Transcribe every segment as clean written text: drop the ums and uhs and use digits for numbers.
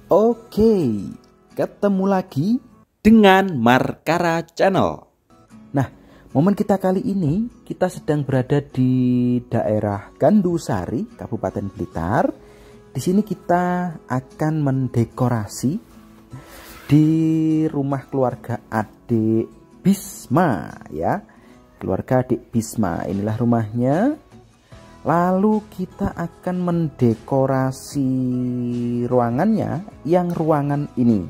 Oke, ketemu lagi dengan Markara Channel. Nah, momen kita kali ini kita sedang berada di daerah Gandusari, Kabupaten Blitar. Di sini kita akan mendekorasi di rumah keluarga adik Bisma ya. Keluarga adik Bisma, inilah rumahnya. Lalu kita akan mendekorasi ruangannya, yang ruangan ini.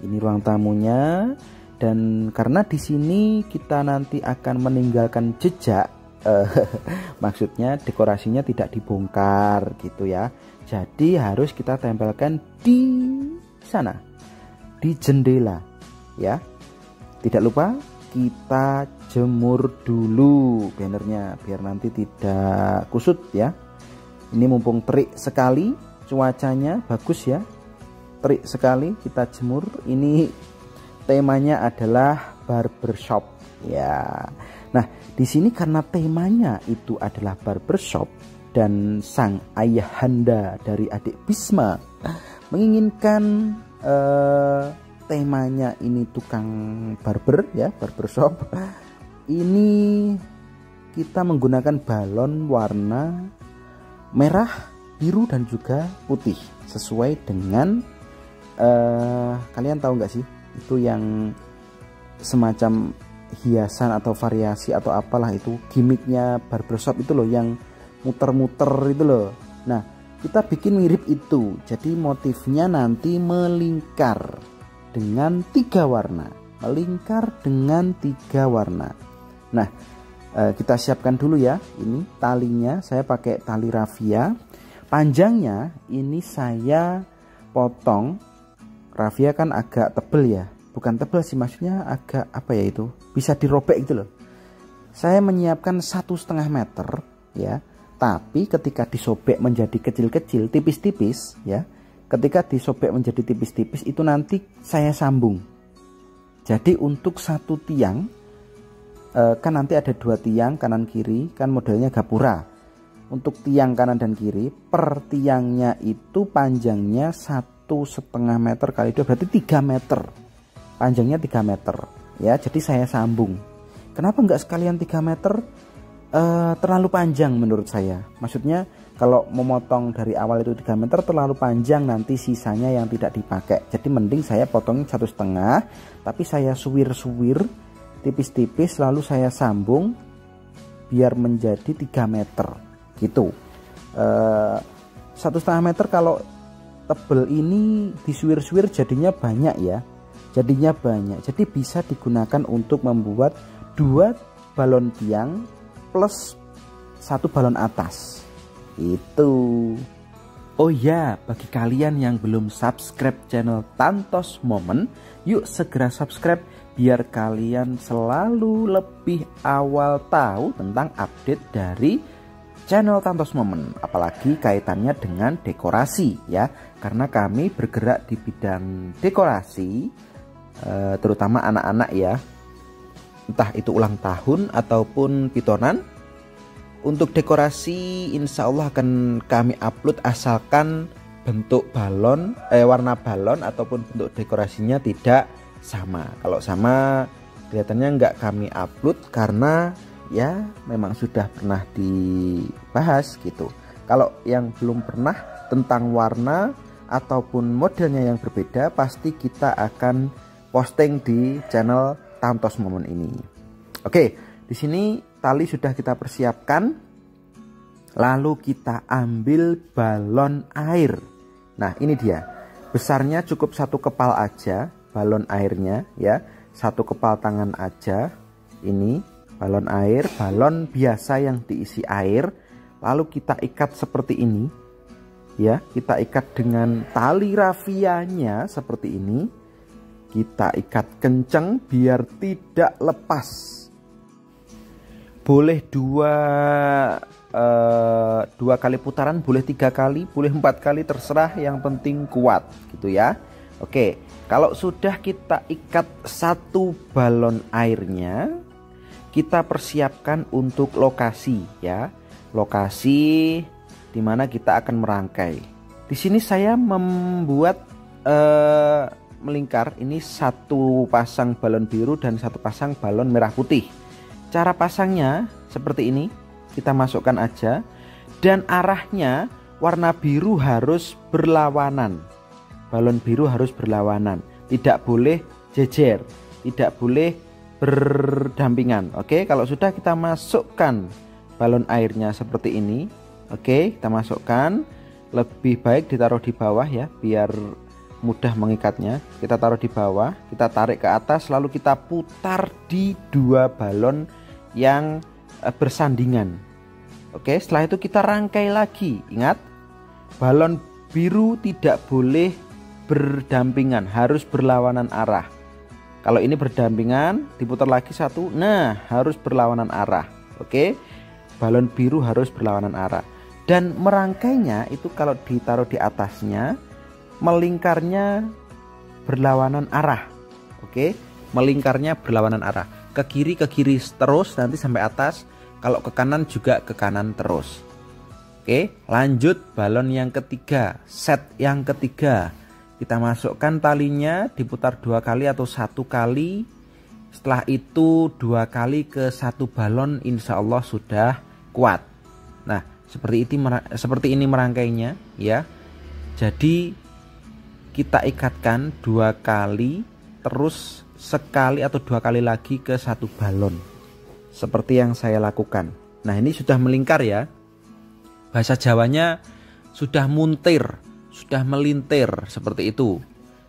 Ini ruang tamunya, dan karena di sini kita nanti akan meninggalkan jejak, maksudnya dekorasinya tidak dibongkar gitu ya. Jadi harus kita tempelkan di sana, di jendela ya. Tidak lupa kita jemur dulu bannernya biar nanti tidak kusut ya. Ini mumpung terik sekali, cuacanya bagus ya, terik sekali, kita jemur. Ini temanya adalah barbershop ya. Nah, di sini karena temanya itu adalah barbershop dan sang ayahanda dari adik Bisma menginginkan temanya ini tukang barber ya, barbershop. Ini kita menggunakan balon warna merah, biru dan juga putih sesuai dengan kalian tahu nggak sih itu yang semacam hiasan atau variasi atau apalah itu gimmicknya barbershop itu loh, yang muter-muter itu loh. Nah, kita bikin mirip itu, jadi motifnya nanti melingkar dengan 3 warna, melingkar dengan 3 warna. Nah, kita siapkan dulu ya. Ini talinya saya pakai tali raffia. Panjangnya ini saya potong. Raffia kan agak tebel ya, bukan tebel sih, maksudnya agak apa ya, itu bisa dirobek gitu loh. Saya menyiapkan 1,5 meter ya, tapi ketika disobek menjadi kecil-kecil, tipis-tipis ya, ketika disobek menjadi tipis-tipis itu nanti saya sambung. Jadi untuk satu tiang, kan nanti ada 2 tiang kanan kiri, kan modelnya gapura. Untuk tiang kanan dan kiri, per tiangnya itu panjangnya 1,5 meter kali 2 berarti 3 meter. Panjangnya 3 meter ya, jadi saya sambung. Kenapa enggak sekalian 3 meter? Terlalu panjang menurut saya. Maksudnya kalau memotong dari awal itu 3 meter terlalu panjang, nanti sisanya yang tidak dipakai. Jadi mending saya potongnya 1,5, tapi saya suwir-suwir tipis-tipis lalu saya sambung biar menjadi 3 meter gitu. 1,5 meter kalau tebel ini disuwir-suwir jadinya banyak ya. Jadinya banyak. Jadi bisa digunakan untuk membuat 2 balon tiang plus 1 balon atas. Itu. Oh ya, bagi kalian yang belum subscribe channel Tantos Momen, yuk segera subscribe biar kalian selalu lebih awal tahu tentang update dari channel Tantos Momen, apalagi kaitannya dengan dekorasi ya. Karena kami bergerak di bidang dekorasi, terutama anak-anak ya, entah itu ulang tahun ataupun pitonan. Untuk dekorasi insya Allah akan kami upload asalkan bentuk balon, warna balon ataupun bentuk dekorasinya tidak sama. Kalau sama kelihatannya nggak kami upload karena ya memang sudah pernah dibahas gitu. Kalau yang belum pernah tentang warna ataupun modelnya yang berbeda, pasti kita akan posting di channel Tantos Momen ini. Oke, di sini tali sudah kita persiapkan. Lalu kita ambil balon air. Nah, ini dia. Besarnya cukup 1 kepal aja balon airnya ya. 1 kepal tangan aja. Ini balon air, balon biasa yang diisi air. Lalu kita ikat seperti ini. Ya, kita ikat dengan tali raffianya seperti ini. Kita ikat kencang biar tidak lepas. Boleh 2 kali putaran, boleh 3 kali, boleh 4 kali, terserah, yang penting kuat gitu ya. Oke, kalau sudah kita ikat 1 balon airnya, kita persiapkan untuk lokasi ya. Lokasi dimana kita akan merangkai. Di sini saya membuat melingkar. Ini satu pasang balon biru dan satu pasang balon merah putih. Cara pasangnya seperti ini, kita masukkan aja, dan arahnya warna biru harus berlawanan. Balon biru harus berlawanan, tidak boleh jejer, tidak boleh berdampingan. Oke, kalau sudah kita masukkan balon airnya seperti ini. Oke, kita masukkan. Lebih baik ditaruh di bawah ya, biar mudah mengikatnya. Kita taruh di bawah, kita tarik ke atas, lalu kita putar di dua balon yang bersandingan. Oke, setelah itu kita rangkai lagi. Ingat, balon biru tidak boleh berdampingan, harus berlawanan arah. Kalau ini berdampingan, diputar lagi satu. Nah, harus berlawanan arah. Oke, balon biru harus berlawanan arah. Dan merangkainya itu kalau ditaruh di atasnya, melingkarnya berlawanan arah. Oke, melingkarnya berlawanan arah. Ke kiri terus nanti sampai atas. Kalau ke kanan juga ke kanan terus. Oke, lanjut balon yang ketiga, set yang ketiga. Kita masukkan talinya, diputar 2 kali atau 1 kali. Setelah itu 2 kali ke satu balon, insya Allah sudah kuat. Nah, seperti ini merangkainya ya. Jadi kita ikatkan 2 kali, terus sekali atau 2 kali lagi ke satu balon, seperti yang saya lakukan. Nah, ini sudah melingkar ya. Bahasa Jawanya sudah muntir, sudah melintir, seperti itu.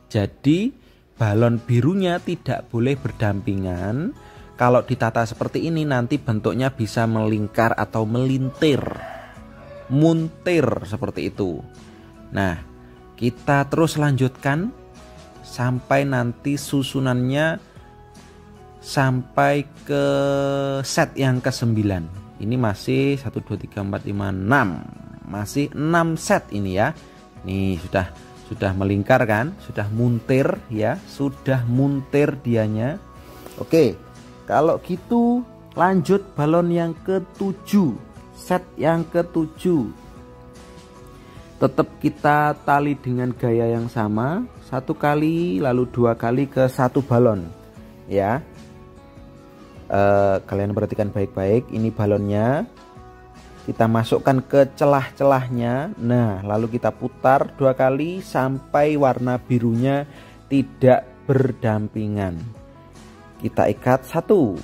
Jadi balon birunya tidak boleh berdampingan. Kalau ditata seperti ini nanti bentuknya bisa melingkar atau melintir, muntir, seperti itu. Nah, kita terus lanjutkan sampai nanti susunannya sampai ke set yang ke-9. Ini masih 1 2 3 4 5 6. Masih 6 set ini ya. Nih sudah melingkar kan? Sudah muntir ya, sudah muntir dianya. Oke. Kalau gitu lanjut balon yang ke-7. Set yang ke-7. Tetap kita tali dengan gaya yang sama, 1 kali lalu 2 kali ke satu balon ya. Kalian perhatikan baik-baik, ini balonnya kita masukkan ke celah-celahnya. Nah, lalu kita putar 2 kali sampai warna birunya tidak berdampingan. Kita ikat 1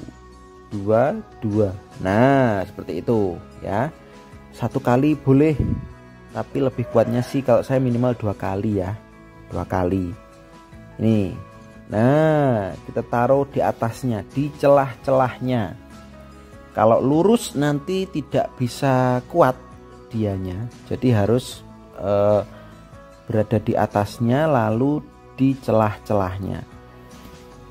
2 2. Nah, seperti itu ya. 1 kali boleh, tapi lebih kuatnya sih kalau saya minimal 2 kali ya. 2 kali. Ini. Nah, kita taruh di atasnya, di celah-celahnya. Kalau lurus nanti tidak bisa kuat dianya. Jadi harus berada di atasnya lalu di celah-celahnya.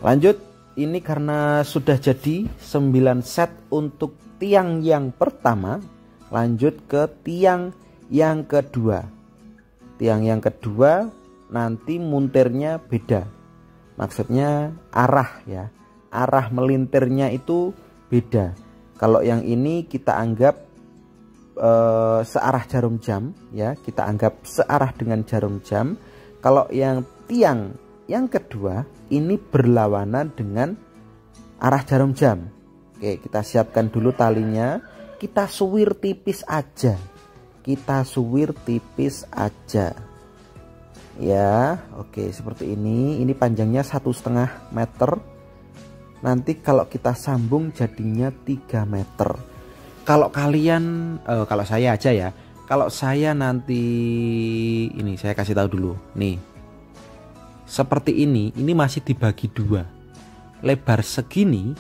Lanjut, ini karena sudah jadi 9 set untuk tiang yang pertama, lanjut ke tiang yang kedua. Tiang yang kedua nanti muntirnya beda. Maksudnya arah ya. Arah melintirnya itu beda. Kalau yang ini kita anggap searah jarum jam ya, kita anggap searah dengan jarum jam. Kalau yang tiang yang kedua ini berlawanan dengan arah jarum jam. Oke, kita siapkan dulu talinya. Kita suwir tipis aja. Kita suwir tipis aja. Ya, oke, seperti ini. Ini panjangnya 1,5 meter. Nanti kalau kita sambung jadinya 3 meter. Kalau kalian, kalau saya aja ya. Kalau saya nanti, ini saya kasih tahu dulu. Nih, seperti ini masih dibagi 2. Lebar segini,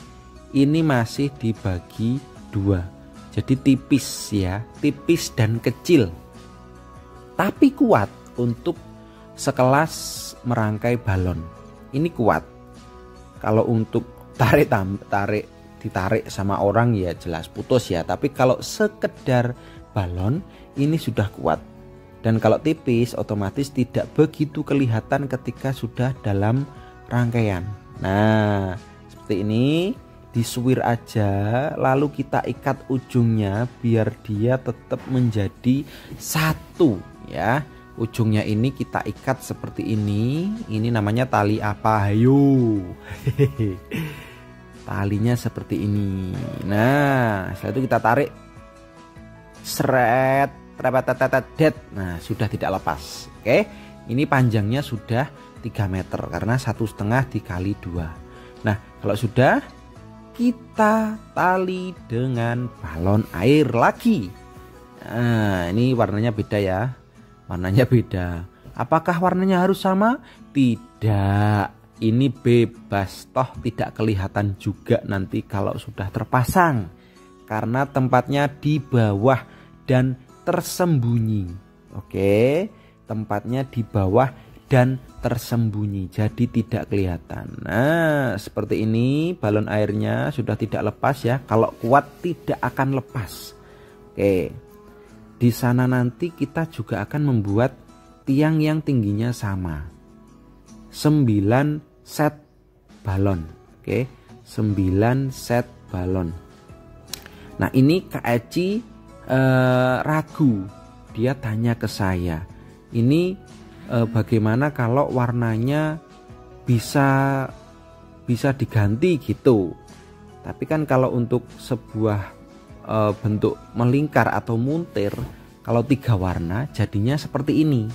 ini masih dibagi 2. Jadi tipis ya, tipis dan kecil. Tapi kuat untuk sekelas merangkai balon. Ini kuat. Kalau untuk ditarik sama orang ya jelas putus ya. Tapi kalau sekedar balon ini sudah kuat. Dan kalau tipis otomatis tidak begitu kelihatan ketika sudah dalam rangkaian. Nah, seperti ini disuwir aja, lalu kita ikat ujungnya biar dia tetap menjadi satu ya. ujungnya ini kita ikat seperti ini. Ini namanya tali apa? Hayo. Talinya seperti ini. Nah, setelah itu kita tarik. Seret, det. Nah, sudah tidak lepas. Oke, ini panjangnya sudah 3 meter karena 1,5 dikali 2. Nah, kalau sudah, kita tali dengan balon air lagi. Nah, ini warnanya beda ya. Warnanya beda. Apakah warnanya harus sama? Tidak. Ini bebas, toh tidak kelihatan juga nanti kalau sudah terpasang. Karena tempatnya di bawah dan tersembunyi. Oke, tempatnya di bawah dan tersembunyi, jadi tidak kelihatan. Nah, seperti ini balon airnya sudah tidak lepas ya. Kalau kuat tidak akan lepas. Oke, di sana nanti kita juga akan membuat tiang yang tingginya sama. 9 set balon. Oke, 9 set balon. Nah, ini Kak Eci ragu. Dia tanya ke saya, ini bagaimana kalau warnanya bisa diganti gitu. Tapi kan kalau untuk sebuah bentuk melingkar atau muntir, kalau 3 warna jadinya seperti ini.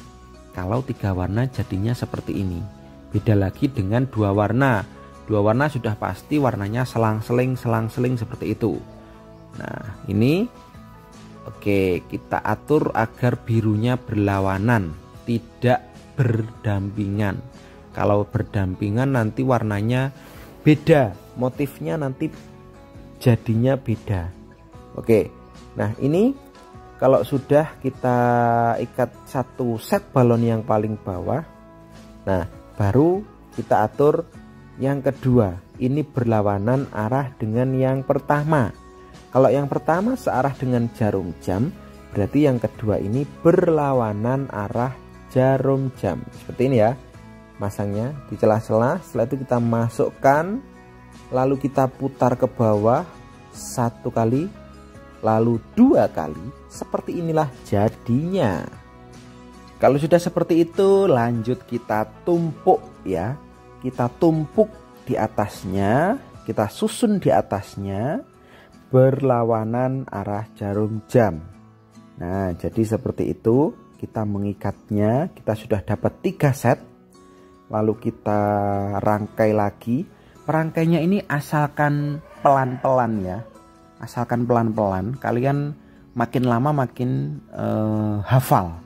Kalau 3 warna jadinya seperti ini. Beda lagi dengan 2 warna. 2 warna sudah pasti warnanya selang-seling seperti itu. Nah, ini oke, kita atur agar birunya berlawanan, tidak berdampingan. Kalau berdampingan nanti warnanya beda, motifnya nanti jadinya beda. Oke, nah ini kalau sudah kita ikat 1 set balon yang paling bawah, nah baru kita atur yang kedua. Ini berlawanan arah dengan yang pertama. Kalau yang pertama searah dengan jarum jam, berarti yang kedua ini berlawanan arah jarum jam. Seperti ini ya. Masangnya di celah-celah. Setelah itu kita masukkan, lalu kita putar ke bawah 1 kali, lalu 2 kali. Seperti inilah jadinya. Kalau sudah seperti itu, lanjut kita tumpuk ya. Kita tumpuk di atasnya, kita susun di atasnya berlawanan arah jarum jam. Nah, jadi seperti itu kita mengikatnya. Kita sudah dapat 3 set. Lalu kita rangkai lagi. Perangkainya ini asalkan pelan-pelan ya. Asalkan pelan-pelan. Kalian makin lama makin hafal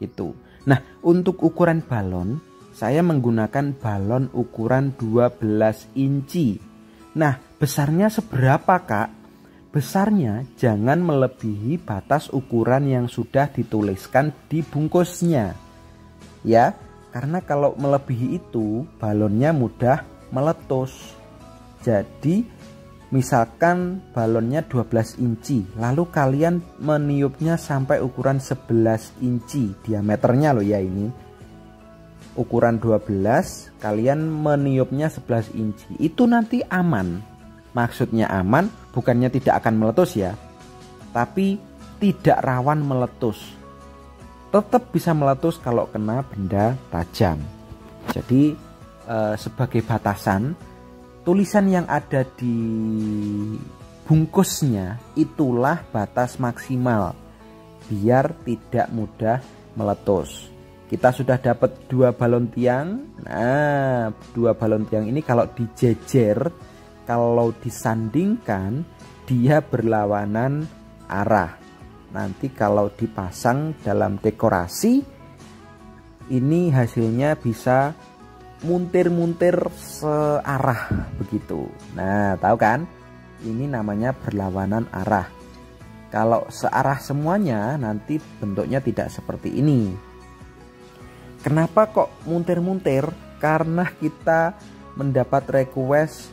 gitu. Nah, untuk ukuran balon, saya menggunakan balon ukuran 12 inci. Nah, besarnya seberapa, Kak? Besarnya jangan melebihi batas ukuran yang sudah dituliskan di bungkusnya. Ya, karena kalau melebihi itu balonnya mudah meletus. Jadi misalkan balonnya 12 inci, lalu kalian meniupnya sampai ukuran 11 inci diameternya loh ya ini. Ukuran 12, kalian meniupnya 11 inci. Itu nanti aman. Maksudnya aman, bukannya tidak akan meletus ya, tapi tidak rawan meletus. Tetap bisa meletus kalau kena benda tajam. Jadi sebagai batasan, tulisan yang ada di bungkusnya itulah batas maksimal biar tidak mudah meletus. Kita sudah dapat 2 balon tiang. Nah, 2 balon tiang ini kalau dijejer, kalau disandingkan, dia berlawanan arah. Nanti kalau dipasang dalam dekorasi, ini hasilnya bisa muntir-muntir searah begitu. Nah, tahu kan? Ini namanya berlawanan arah. Kalau searah semuanya, nanti bentuknya tidak seperti ini. Kenapa kok muntir-muntir? Karena kita mendapat request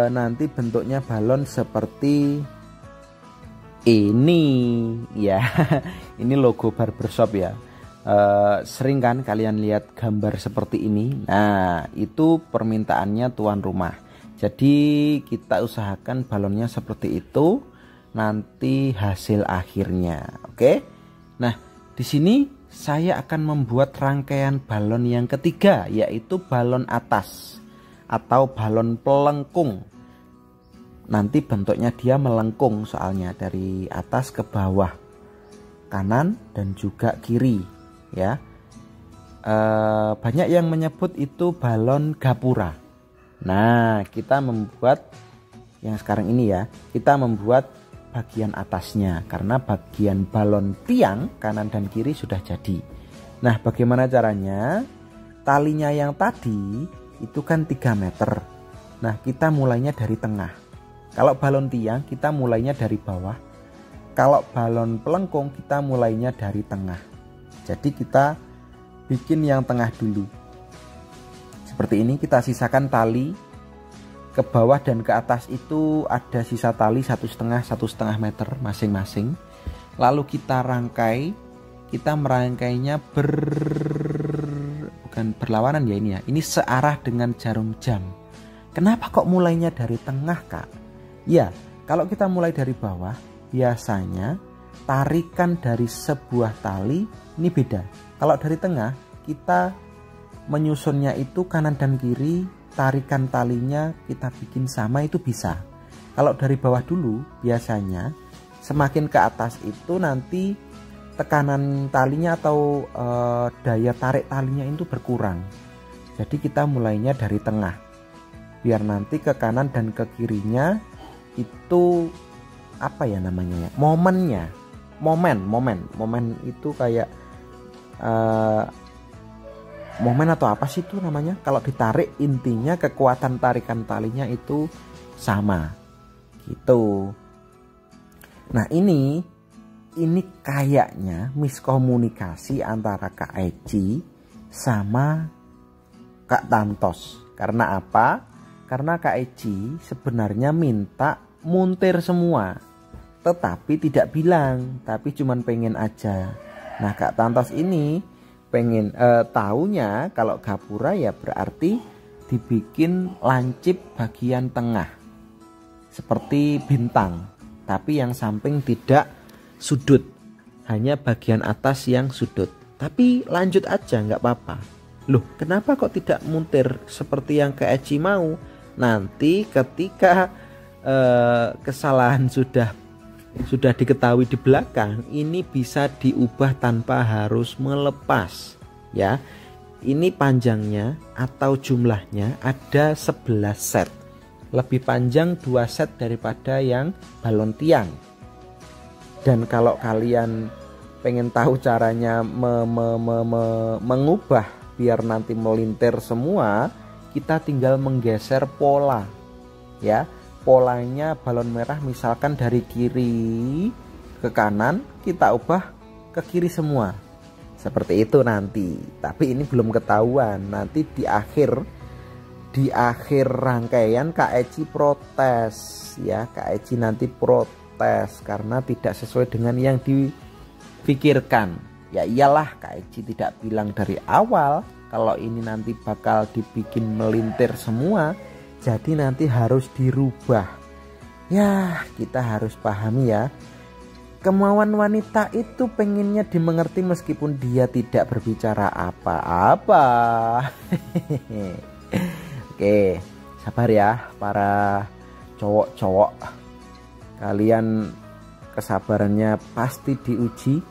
nanti bentuknya balon seperti ini ya. Ini logo barbershop ya. Sering kan kalian lihat gambar seperti ini. Nah, itu permintaannya tuan rumah. Jadi kita usahakan balonnya seperti itu nanti hasil akhirnya. Oke. Nah, di sini saya akan membuat rangkaian balon yang ketiga, yaitu balon atas atau balon pelengkung. Nanti bentuknya dia melengkung soalnya dari atas ke bawah, kanan dan juga kiri ya. Banyak yang menyebut itu balon gapura. Nah, kita membuat yang sekarang ini ya, kita membuat bagian atasnya karena bagian balon tiang kanan dan kiri sudah jadi. Nah, bagaimana caranya? Talinya yang tadi itu kan 3 meter. Nah, kita mulainya dari tengah. Kalau balon tiang kita mulainya dari bawah. Kalau balon pelengkung kita mulainya dari tengah. Jadi kita bikin yang tengah dulu. Seperti ini, kita sisakan tali. Ke bawah dan ke atas itu ada sisa tali 1,5 meter masing-masing. Lalu kita rangkai, kita merangkainya bukan berlawanan ya ini ya. Ini searah dengan jarum jam. Kenapa kok mulainya dari tengah, Kak? Ya, kalau kita mulai dari bawah, biasanya tarikan dari sebuah tali ini beda. Kalau dari tengah, kita menyusunnya itu kanan dan kiri. Tarikan talinya kita bikin sama itu bisa. Kalau dari bawah dulu biasanya semakin ke atas itu nanti tekanan talinya atau daya tarik talinya itu berkurang. Jadi kita mulainya dari tengah biar nanti ke kanan dan ke kirinya itu apa ya namanya ya, momen itu kayak momen atau apa sih itu namanya, kalau ditarik intinya kekuatan tarikan talinya itu sama gitu. Nah ini kayaknya miskomunikasi antara Kak Eci sama Kak Tantos. Karena apa? Karena Kak Eci sebenarnya minta muntir semua, tetapi tidak bilang, tapi cuman pengen aja. Nah Kak Tantos ini pengen taunya kalau gapura ya berarti dibikin lancip bagian tengah seperti bintang, tapi yang samping tidak sudut, hanya bagian atas yang sudut. Tapi lanjut aja nggak apa-apa. Loh, kenapa kok tidak muntir seperti yang Kak Eci mau? Nanti ketika kesalahan sudah diketahui di belakang, ini bisa diubah tanpa harus melepas ya. Ini panjangnya atau jumlahnya ada 11 set. Lebih panjang 2 set daripada yang balon tiang. Dan kalau kalian pengen tahu caranya mengubah biar nanti melintir semua, kita tinggal menggeser pola ya. Polanya balon merah misalkan dari kiri ke kanan, kita ubah ke kiri semua. Seperti itu nanti. Tapi ini belum ketahuan. Nanti di akhir rangkaian Kak Eci protes ya. Kak Eci nanti protes karena tidak sesuai dengan yang dipikirkan. Ya iyalah, Kak Eci tidak bilang dari awal kalau ini nanti bakal dibikin melintir semua. Jadi nanti harus dirubah. Ya, kita harus pahami ya. Kemauan wanita itu pengennya dimengerti meskipun dia tidak berbicara apa-apa. Oke, sabar ya para cowok-cowok. Kalian kesabarannya pasti diuji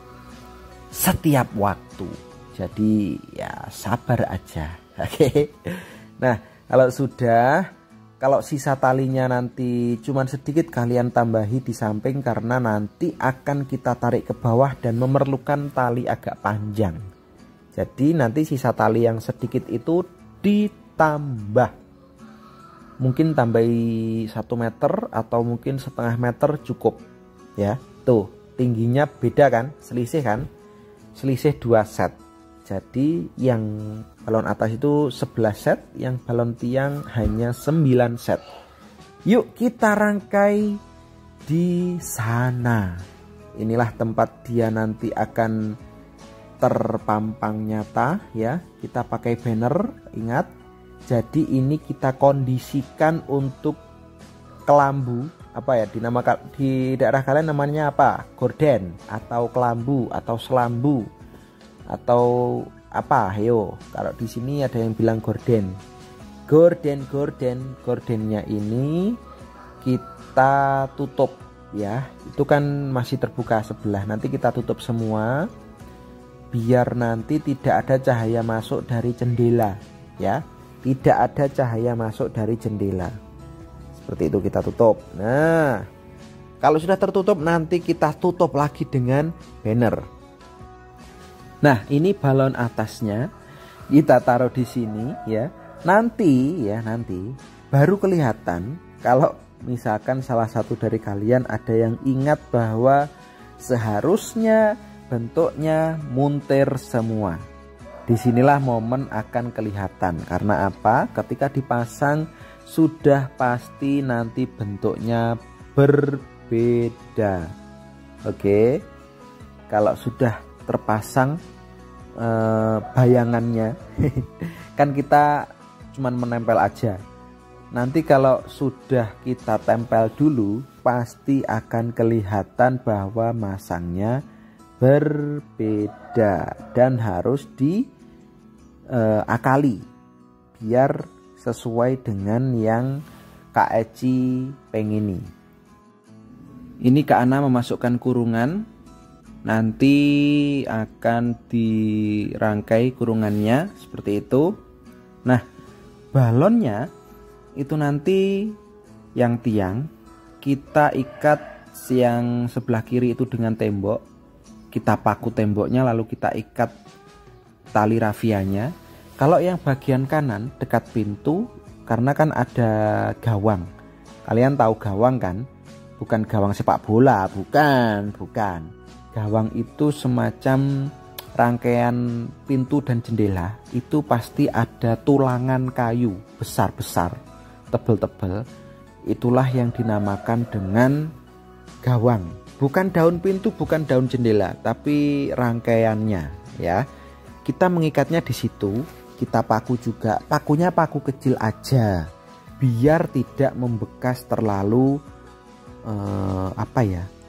setiap waktu. Jadi ya sabar aja. Oke. Nah, kalau sisa talinya nanti cuman sedikit, kalian tambahi di samping karena nanti akan kita tarik ke bawah dan memerlukan tali agak panjang. Jadi nanti sisa tali yang sedikit itu ditambah. Mungkin tambahi 1 meter atau mungkin setengah meter cukup ya. Tuh tingginya beda kan, selisih 2 set. Jadi yang balon atas itu 11 set, yang balon tiang hanya 9 set. Yuk kita rangkai di sana. Inilah tempat dia nanti akan terpampang nyata ya. Kita pakai banner, ingat. Jadi ini kita kondisikan untuk kelambu, apa ya dinamakan di daerah kalian namanya apa? Gorden atau kelambu atau selambu. atau apa? Ayo, kalau di sini ada yang bilang gorden. Gordennya ini kita tutup ya. Itu kan masih terbuka sebelah. Nanti kita tutup semua biar nanti tidak ada cahaya masuk dari jendela ya. Tidak ada cahaya masuk dari jendela. Seperti itu kita tutup. Nah, kalau sudah tertutup nanti kita tutup lagi dengan banner. Nah, ini balon atasnya kita taruh di sini ya. Nanti baru kelihatan kalau misalkan salah satu dari kalian ada yang ingat bahwa seharusnya bentuknya muntir semua. Disinilah momen akan kelihatan. Karena apa? Ketika dipasang sudah pasti nanti bentuknya berbeda. Oke. Kalau sudah terpasang bayangannya kan kita cuman menempel aja. Nanti kalau sudah kita tempel dulu pasti akan kelihatan bahwa masangnya berbeda dan harus diakali biar sesuai dengan yang Kak Eci pengini. Ini Kak Ana memasukkan kurungan, nanti akan dirangkai kurungannya seperti itu. Nah, balonnya itu nanti yang tiang kita ikat yang sebelah kiri itu dengan tembok, kita paku temboknya lalu kita ikat tali rafianya. Kalau yang bagian kanan dekat pintu, karena kan ada gawang, kalian tahu gawang kan? Bukan gawang sepak bola, bukan. Gawang itu semacam rangkaian pintu dan jendela, itu pasti ada tulangan kayu besar-besar, tebel-tebel. Itulah yang dinamakan dengan gawang. Bukan daun pintu, bukan daun jendela, tapi rangkaiannya ya. Kita mengikatnya di situ, kita paku juga. Pakunya paku kecil aja, biar tidak membekas terlalu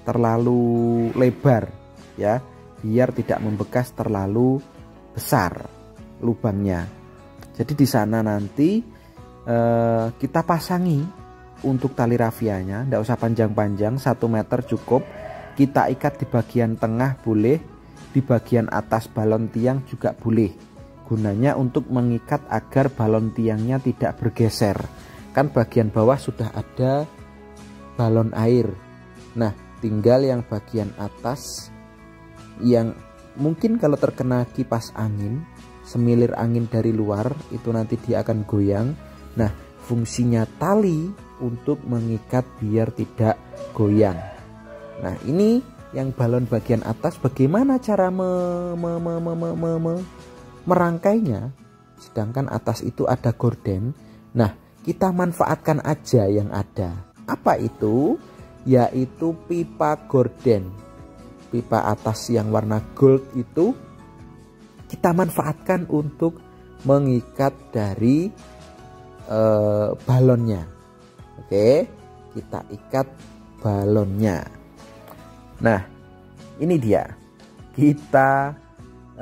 terlalu lebar ya. Biar tidak membekas terlalu besar lubangnya. Jadi di sana nanti kita pasangi untuk tali rafianya, tidak usah panjang-panjang, 1 meter cukup. Kita ikat di bagian tengah boleh, di bagian atas balon tiang juga boleh. Gunanya untuk mengikat agar balon tiangnya tidak bergeser. Kan bagian bawah sudah ada balon air. Nah, tinggal yang bagian atas yang mungkin kalau terkena kipas angin, semilir angin dari luar, itu nanti dia akan goyang. Nah, fungsinya tali untuk mengikat biar tidak goyang. Nah, ini yang balon bagian atas, bagaimana cara merangkainya. Sedangkan atas itu ada gorden. Nah, kita manfaatkan aja yang ada. Apa itu? Yaitu pipa gorden. Pipa atas yang warna gold itu kita manfaatkan untuk mengikat dari balonnya. Oke, kita ikat balonnya. Nah, ini dia. Kita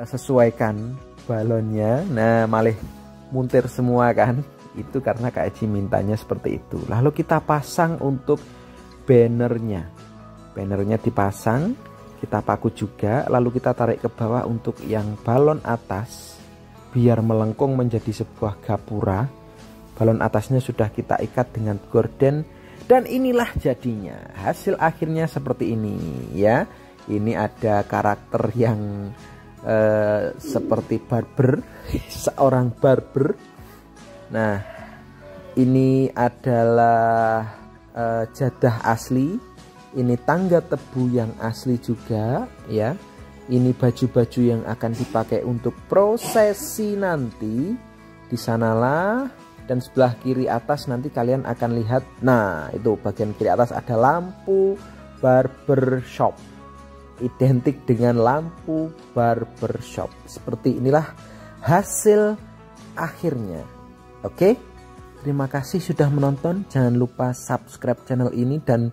sesuaikan balonnya. Nah, malah muntir semua kan. Itu karena Kak Eci mintanya seperti itu. Lalu kita pasang untuk bannernya. Bannernya dipasang, kita paku juga, lalu kita tarik ke bawah untuk yang balon atas biar melengkung menjadi sebuah gapura. Balon atasnya sudah kita ikat dengan gorden dan inilah jadinya. Hasil akhirnya seperti ini ya. Ini ada karakter yang seperti barber, seorang barber. Nah, ini adalah jadah asli. Ini tangga tebu yang asli juga ya. Ini baju-baju yang akan dipakai untuk prosesi nanti. Di sanalah, dan sebelah kiri atas nanti kalian akan lihat. Nah, itu bagian kiri atas ada lampu barbershop. Identik dengan lampu barbershop. Seperti inilah hasil akhirnya. Oke? Terima kasih sudah menonton. Jangan lupa subscribe channel ini dan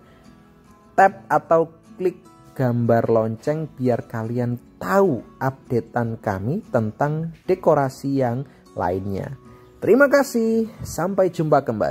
tap atau klik gambar lonceng biar kalian tahu updatean kami tentang dekorasi yang lainnya. Terima kasih, sampai jumpa kembali.